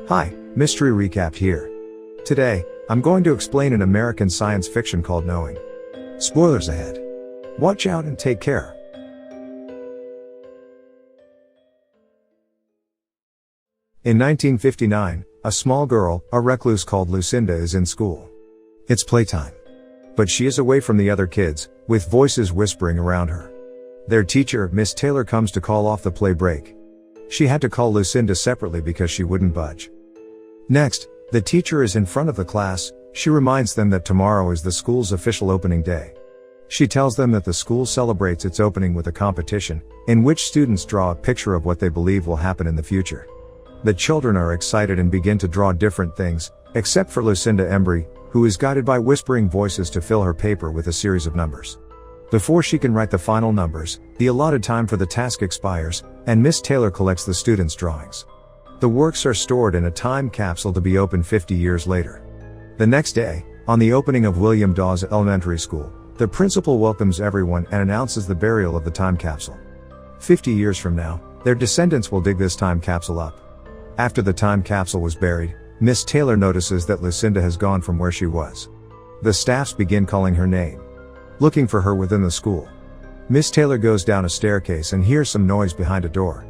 Hi, Mystery Recap here. Today, I'm going to explain an American science fiction called Knowing. Spoilers ahead. Watch out and take care. In 1959, a small girl, a recluse called Lucinda, is in school. It's playtime. But she is away from the other kids, with voices whispering around her. Their teacher, Miss Taylor, comes to call off the play break. She had to call Lucinda separately because she wouldn't budge. Next, the teacher is in front of the class. She reminds them that tomorrow is the school's official opening day. She tells them that the school celebrates its opening with a competition, in which students draw a picture of what they believe will happen in the future. The children are excited and begin to draw different things, except for Lucinda Embry, who is guided by whispering voices to fill her paper with a series of numbers. Before she can write the final numbers, the allotted time for the task expires, and Miss Taylor collects the students' drawings. The works are stored in a time capsule to be opened 50 years later. The next day, on the opening of William Dawes Elementary School, the principal welcomes everyone and announces the burial of the time capsule. 50 years from now, their descendants will dig this time capsule up. After the time capsule was buried, Miss Taylor notices that Lucinda has gone from where she was. The staffs begin calling her name, looking for her within the school. Miss Taylor goes down a staircase and hears some noise behind a door.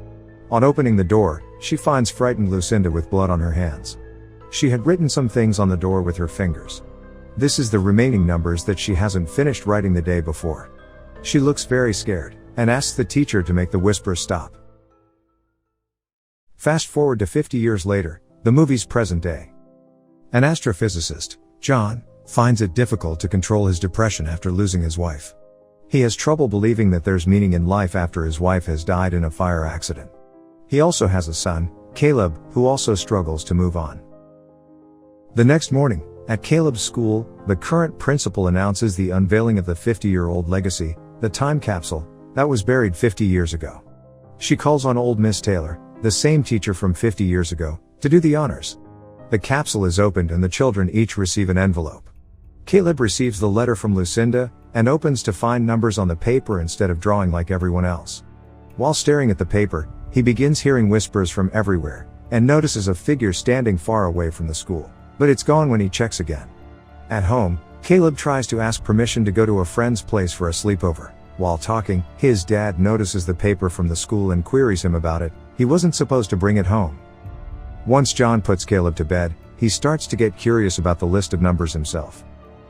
On opening the door, she finds frightened Lucinda with blood on her hands. She had written some things on the door with her fingers. This is the remaining numbers that she hasn't finished writing the day before. She looks very scared, and asks the teacher to make the whispers stop. Fast forward to 50 years later, the movie's present day. An astrophysicist, John, finds it difficult to control his depression after losing his wife. He has trouble believing that there's meaning in life after his wife has died in a fire accident. He also has a son, Caleb, who also struggles to move on. The next morning, at Caleb's school, the current principal announces the unveiling of the 50-year-old legacy, the time capsule, that was buried 50 years ago. She calls on old Miss Taylor, the same teacher from 50 years ago, to do the honors. The capsule is opened and the children each receive an envelope. Caleb receives the letter from Lucinda, and opens to find numbers on the paper instead of drawing like everyone else. While staring at the paper, he begins hearing whispers from everywhere, and notices a figure standing far away from the school, but it's gone when he checks again. At home, Caleb tries to ask permission to go to a friend's place for a sleepover. While talking, his dad notices the paper from the school and queries him about it. He wasn't supposed to bring it home. Once John puts Caleb to bed, he starts to get curious about the list of numbers himself.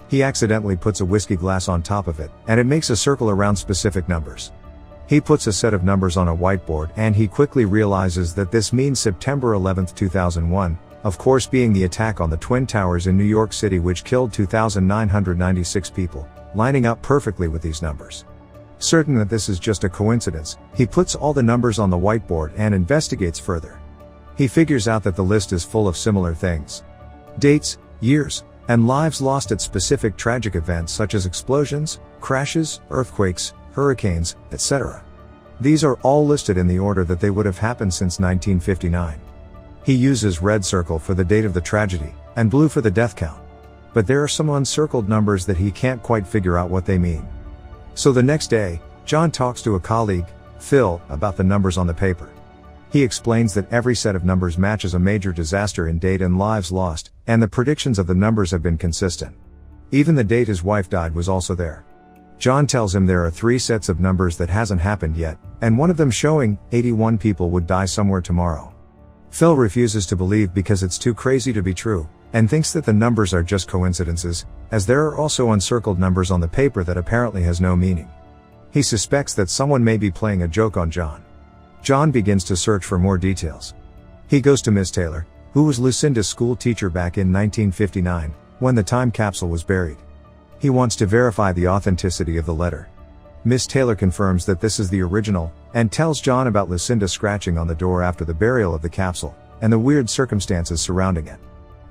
He accidentally puts a whiskey glass on top of it, and it makes a circle around specific numbers. He puts a set of numbers on a whiteboard, and he quickly realizes that this means September 11, 2001, of course being the attack on the Twin Towers in New York City which killed 2,996 people, lining up perfectly with these numbers. Certain that this is just a coincidence, he puts all the numbers on the whiteboard and investigates further. He figures out that the list is full of similar things. Dates, years, and lives lost at specific tragic events such as explosions, crashes, earthquakes, hurricanes, etc. These are all listed in the order that they would have happened since 1959. He uses red circle for the date of the tragedy, and blue for the death count. But there are some uncircled numbers that he can't quite figure out what they mean. So the next day, John talks to a colleague, Phil, about the numbers on the paper. He explains that every set of numbers matches a major disaster in date and lives lost, and the predictions of the numbers have been consistent. Even the date his wife died was also there. John tells him there are 3 sets of numbers that hasn't happened yet, and one of them showing 81 people would die somewhere tomorrow. Phil refuses to believe because it's too crazy to be true, and thinks that the numbers are just coincidences, as there are also uncircled numbers on the paper that apparently has no meaning. He suspects that someone may be playing a joke on John. John begins to search for more details. He goes to Miss Taylor, who was Lucinda's school teacher back in 1959, when the time capsule was buried. He wants to verify the authenticity of the letter. Miss Taylor confirms that this is the original, and tells John about Lucinda scratching on the door after the burial of the capsule, and the weird circumstances surrounding it.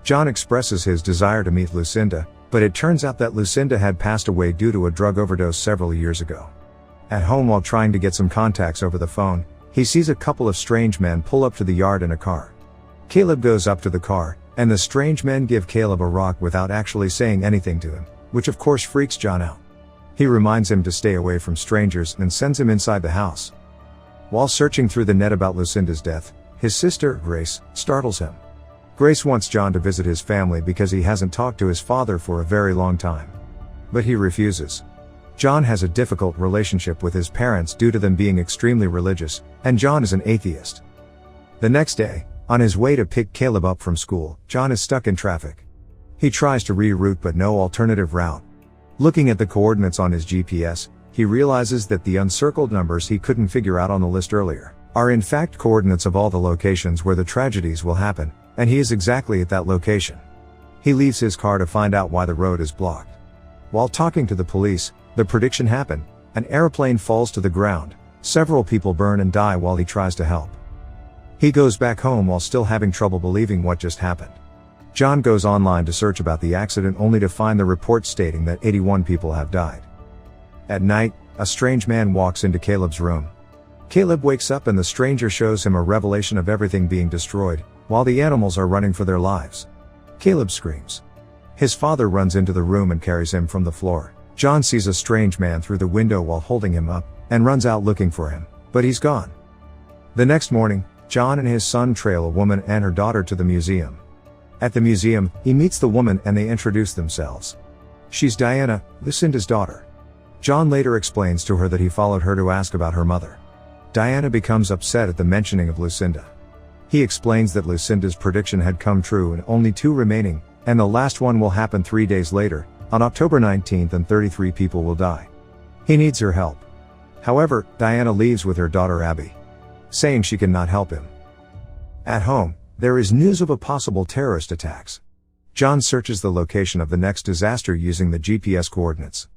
John expresses his desire to meet Lucinda, but it turns out that Lucinda had passed away due to a drug overdose several years ago. At home, while trying to get some contacts over the phone, he sees a couple of strange men pull up to the yard in a car. Caleb goes up to the car, and the strange men give Caleb a rock without actually saying anything to him, which of course freaks John out. He reminds him to stay away from strangers and sends him inside the house. While searching through the net about Lucinda's death, his sister, Grace, startles him. Grace wants John to visit his family because he hasn't talked to his father for a very long time. But he refuses. John has a difficult relationship with his parents due to them being extremely religious, and John is an atheist. The next day, on his way to pick Caleb up from school, John is stuck in traffic. He tries to reroute but no alternative route. Looking at the coordinates on his GPS, he realizes that the uncircled numbers he couldn't figure out on the list earlier are in fact coordinates of all the locations where the tragedies will happen, and he is exactly at that location. He leaves his car to find out why the road is blocked. While talking to the police, the prediction happened: an airplane falls to the ground, several people burn and die while he tries to help. He goes back home while still having trouble believing what just happened. John goes online to search about the accident only to find the report stating that 81 people have died. At night, a strange man walks into Caleb's room. Caleb wakes up and the stranger shows him a revelation of everything being destroyed, while the animals are running for their lives. Caleb screams. His father runs into the room and carries him from the floor. John sees a strange man through the window while holding him up, and runs out looking for him, but he's gone. The next morning, John and his son trail a woman and her daughter to the museum. At the museum, he meets the woman and they introduce themselves. She's Diana, Lucinda's daughter. John later explains to her that he followed her to ask about her mother. Diana becomes upset at the mentioning of Lucinda. He explains that Lucinda's prediction had come true and only 2 remaining, and the last one will happen 3 days later, on October 19th, and 33 people will die. He needs her help. However, Diana leaves with her daughter Abby, saying she cannot help him. At home, there is news of a possible terrorist attacks. John searches the location of the next disaster using the GPS coordinates.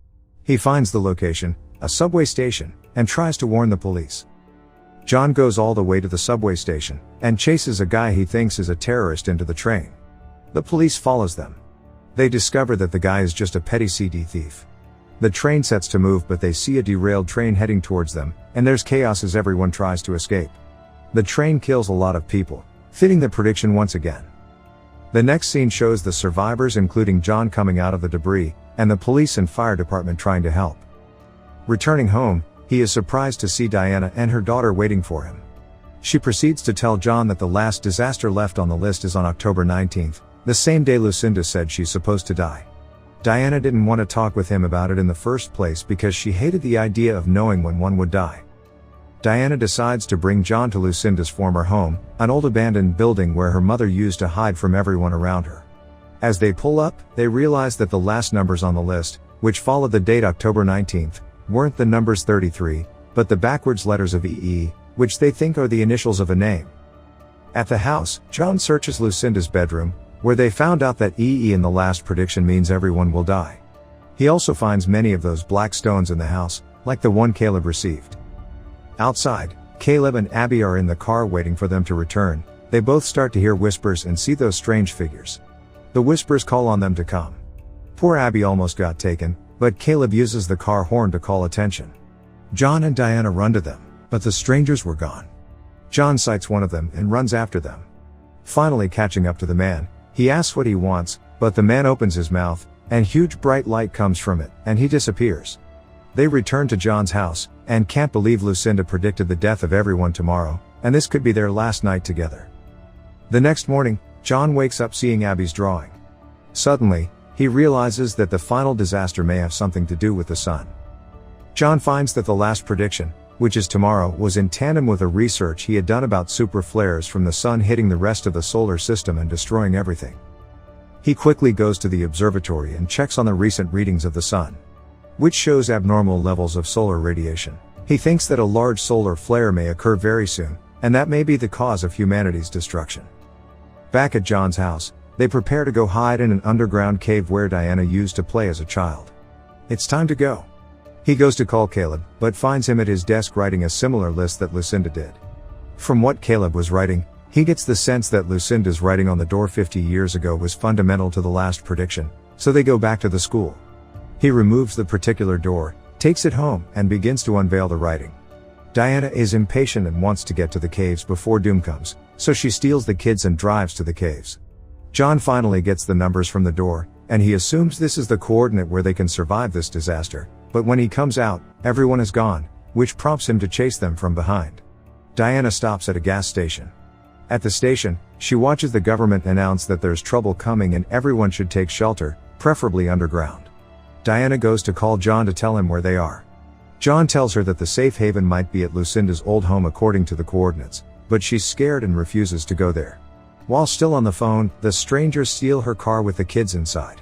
He finds the location, a subway station, and tries to warn the police. John goes all the way to the subway station, and chases a guy he thinks is a terrorist into the train. The police follows them. They discover that the guy is just a petty CD thief. The train sets to move but they see a derailed train heading towards them, and there's chaos as everyone tries to escape. The train kills a lot of people, fitting the prediction once again. The next scene shows the survivors including John coming out of the debris, and the police and fire department trying to help. Returning home, he is surprised to see Diana and her daughter waiting for him. She proceeds to tell John that the last disaster left on the list is on October 19th, the same day Lucinda said she's supposed to die. Diana didn't want to talk with him about it in the first place because she hated the idea of knowing when one would die. Diana decides to bring John to Lucinda's former home, an old abandoned building where her mother used to hide from everyone around her. As they pull up, they realize that the last numbers on the list, which followed the date October 19th, weren't the numbers 33, but the backwards letters of EE, which they think are the initials of a name. At the house, John searches Lucinda's bedroom, where they found out that EE in the last prediction means everyone will die. He also finds many of those black stones in the house, like the one Caleb received. Outside, Caleb and Abby are in the car waiting for them to return. They both start to hear whispers and see those strange figures. The whispers call on them to come. Poor Abby almost got taken, but Caleb uses the car horn to call attention. John and Diana run to them, but the strangers were gone. John sights one of them and runs after them. Finally catching up to the man, he asks what he wants, but the man opens his mouth, and huge bright light comes from it, and he disappears. They return to John's house, and can't believe Lucinda predicted the death of everyone tomorrow, and this could be their last night together. The next morning, John wakes up seeing Abby's drawing. Suddenly, he realizes that the final disaster may have something to do with the sun. John finds that the last prediction, which is tomorrow, was in tandem with a research he had done about super flares from the sun hitting the rest of the solar system and destroying everything. He quickly goes to the observatory and checks on the recent readings of the sun, which shows abnormal levels of solar radiation. He thinks that a large solar flare may occur very soon, and that may be the cause of humanity's destruction. Back at John's house, they prepare to go hide in an underground cave where Diana used to play as a child. It's time to go. He goes to call Caleb, but finds him at his desk writing a similar list that Lucinda did. From what Caleb was writing, he gets the sense that Lucinda's writing on the door 50 years ago was fundamental to the last prediction, so they go back to the school. He removes the particular door, takes it home, and begins to unveil the writing. Diana is impatient and wants to get to the caves before doom comes, so she steals the kids and drives to the caves. John finally gets the numbers from the door, and he assumes this is the coordinate where they can survive this disaster, but when he comes out, everyone is gone, which prompts him to chase them from behind. Diana stops at a gas station. At the station, she watches the government announce that there's trouble coming and everyone should take shelter, preferably underground. Diana goes to call John to tell him where they are. John tells her that the safe haven might be at Lucinda's old home according to the coordinates, but she's scared and refuses to go there. While still on the phone, the strangers steal her car with the kids inside.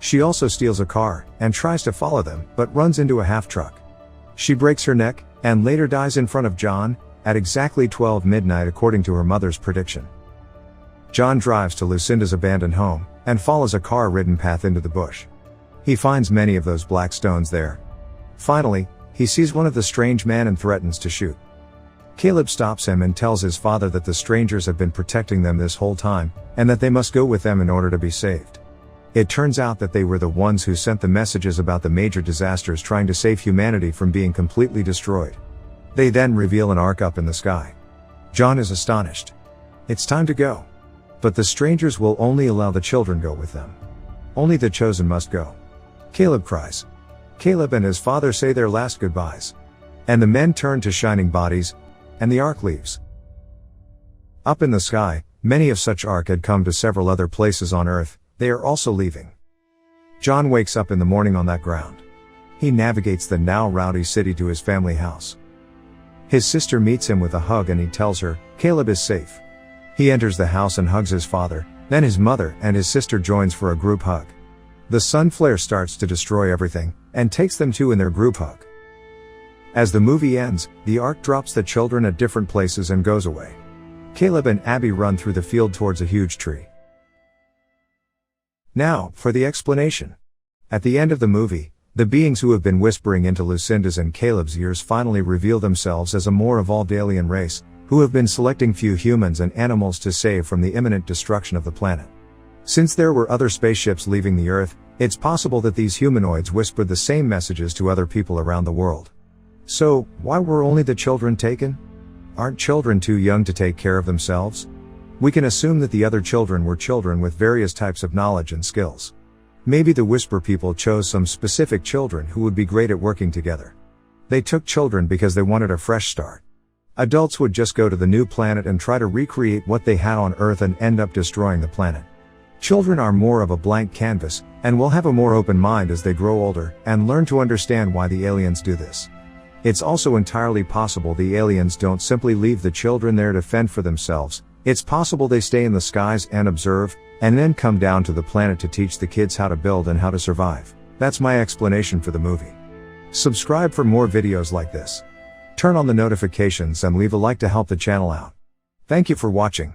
She also steals a car, and tries to follow them, but runs into a half-truck. She breaks her neck, and later dies in front of John, at exactly 12 midnight according to her mother's prediction. John drives to Lucinda's abandoned home, and follows a car-ridden path into the bush. He finds many of those black stones there. Finally, he sees one of the strange men and threatens to shoot. Caleb stops him and tells his father that the strangers have been protecting them this whole time, and that they must go with them in order to be saved. It turns out that they were the ones who sent the messages about the major disasters trying to save humanity from being completely destroyed. They then reveal an ark up in the sky. John is astonished. It's time to go. But the strangers will only allow the children go with them. Only the chosen must go. Caleb cries. Caleb and his father say their last goodbyes. And the men turn to shining bodies, and the ark leaves. Up in the sky, many of such ark had come to several other places on earth, they are also leaving. John wakes up in the morning on that ground. He navigates the now rowdy city to his family house. His sister meets him with a hug and he tells her, Caleb is safe. He enters the house and hugs his father, then his mother and his sister joins for a group hug. The sun flare starts to destroy everything, and takes them too in their group hug. As the movie ends, the ark drops the children at different places and goes away. Caleb and Abby run through the field towards a huge tree. Now, for the explanation. At the end of the movie, the beings who have been whispering into Lucinda's and Caleb's ears finally reveal themselves as a more evolved alien race, who have been selecting few humans and animals to save from the imminent destruction of the planet. Since there were other spaceships leaving the Earth, it's possible that these humanoids whispered the same messages to other people around the world. So, why were only the children taken? Aren't children too young to take care of themselves? We can assume that the other children were children with various types of knowledge and skills. Maybe the Whisper people chose some specific children who would be great at working together. They took children because they wanted a fresh start. Adults would just go to the new planet and try to recreate what they had on Earth and end up destroying the planet. Children are more of a blank canvas, and will have a more open mind as they grow older, and learn to understand why the aliens do this. It's also entirely possible the aliens don't simply leave the children there to fend for themselves. It's possible they stay in the skies and observe, and then come down to the planet to teach the kids how to build and how to survive. That's my explanation for the movie. Subscribe for more videos like this. Turn on the notifications and leave a like to help the channel out. Thank you for watching.